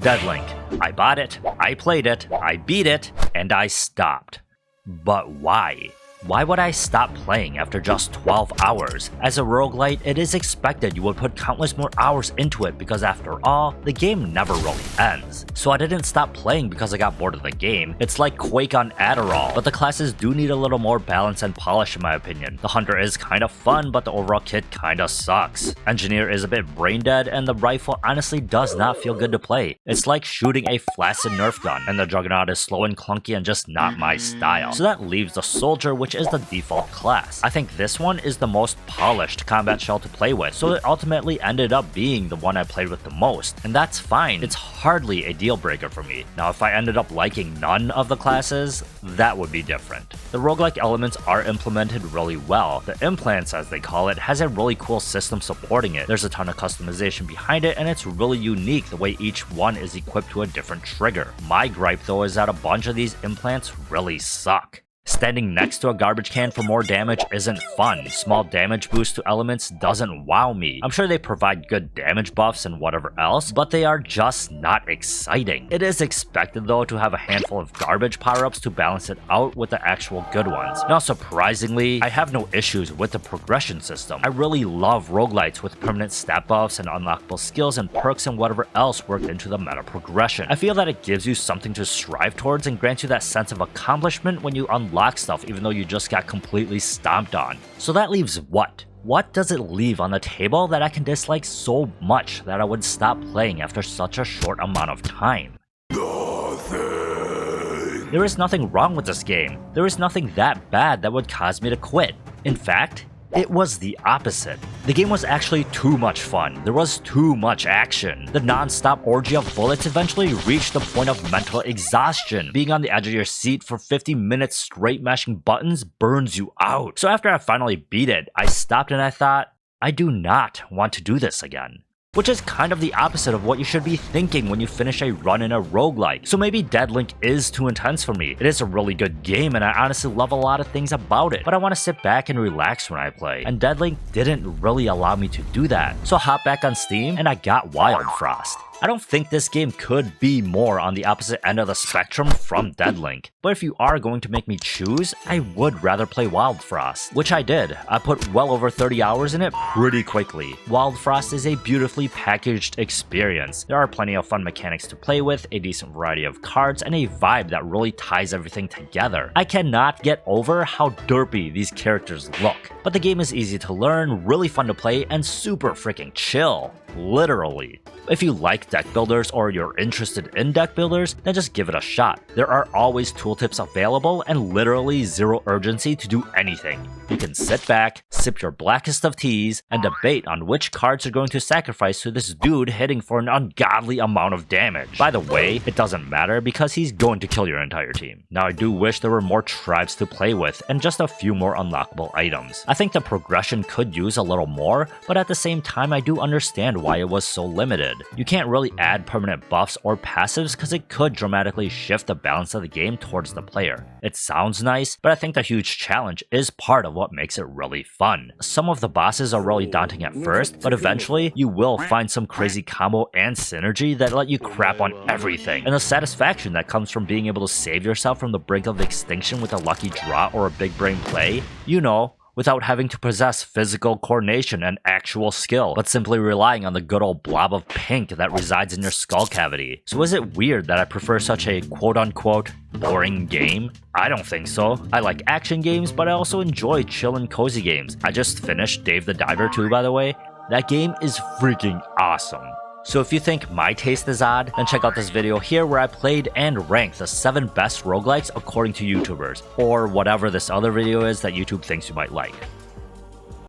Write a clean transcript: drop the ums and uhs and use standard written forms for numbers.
Deadlink. I bought it, I played it, I beat it, and I stopped. But why? Why would I stop playing after just 12 hours? As a roguelite, it is expected you would put countless more hours into it because after all, the game never really ends. So I didn't stop playing because I got bored of the game. It's like Quake on Adderall, but the classes do need a little more balance and polish in my opinion. The Hunter is kinda fun, but the overall kit kinda sucks. Engineer is a bit brain dead, and the rifle honestly does not feel good to play. It's like shooting a flaccid Nerf gun, and the Juggernaut is slow and clunky and just not my style. So that leaves the Soldier, which is the default class. I think this one is the most polished combat shell to play with, so it ultimately ended up being the one I played with the most, and that's fine. It's hardly a deal breaker for me. Now if I ended up liking none of the classes, that would be different. The roguelike elements are implemented really well. The implants, as they call it, has a really cool system supporting it. There's a ton of customization behind it, and it's really unique the way each one is equipped to a different trigger. My gripe though is that a bunch of these implants really suck. Standing next to a garbage can for more damage isn't fun. Small damage boost to elements doesn't wow me. I'm sure they provide good damage buffs and whatever else, but they are just not exciting. It is expected though to have a handful of garbage power-ups to balance it out with the actual good ones. Now surprisingly, I have no issues with the progression system. I really love roguelites with permanent stat buffs and unlockable skills and perks and whatever else worked into the meta progression. I feel that it gives you something to strive towards and grants you that sense of accomplishment when you unlock stuff even though you just got completely stomped on. So that leaves what? What does it leave on the table that I can dislike so much that I would stop playing after such a short amount of time? Nothing. There is nothing wrong with this game. There is nothing that bad that would cause me to quit. In fact, it was the opposite. The game was actually too much fun. There was too much action. The non-stop orgy of bullets eventually reached the point of mental exhaustion. Being on the edge of your seat for 50 minutes straight mashing buttons burns you out. So after I finally beat it, I stopped and I thought, I do not want to do this again. Which is kind of the opposite of what you should be thinking when you finish a run in a roguelike. So maybe Deadlink is too intense for me. It is a really good game and I honestly love a lot of things about it, but I want to sit back and relax when I play, and Deadlink didn't really allow me to do that. So I hopped back on Steam and I got Wildfrost. I don't think this game could be more on the opposite end of the spectrum from Deadlink, but if you are going to make me choose, I would rather play Wildfrost, which I did. I put well over 30 hours in it pretty quickly. Wildfrost is a beautifully packaged experience. There are plenty of fun mechanics to play with, a decent variety of cards, and a vibe that really ties everything together. I cannot get over how derpy these characters look, but the game is easy to learn, really fun to play, and super freaking chill. Literally. If you like deck builders or you're interested in deck builders, then just give it a shot. There are always tooltips available and literally zero urgency to do anything. You can sit back, sip your blackest of teas, and debate on which cards you're going to sacrifice to this dude hitting for an ungodly amount of damage. By the way, it doesn't matter because he's going to kill your entire team. Now I do wish there were more tribes to play with and just a few more unlockable items. I think the progression could use a little more, but at the same time I do understand why it was so limited. You can't really add permanent buffs or passives because it could dramatically shift the balance of the game towards the player. It sounds nice, but I think the huge challenge is part of what makes it really fun. Some of the bosses are really daunting at first, but eventually you will find some crazy combo and synergy that let you crap on everything. And the satisfaction that comes from being able to save yourself from the brink of extinction with a lucky draw or a big brain play, you know, without having to possess physical coordination and actual skill, but simply relying on the good old blob of pink that resides in your skull cavity. So is it weird that I prefer such a quote-unquote boring game? I don't think so. I like action games, but I also enjoy chill and cozy games. I just finished Dave the Diver 2, by the way. That game is freaking awesome. So if you think my taste is odd, then check out this video here where I played and ranked the 7 best roguelikes according to YouTubers, or whatever this other video is that YouTube thinks you might like.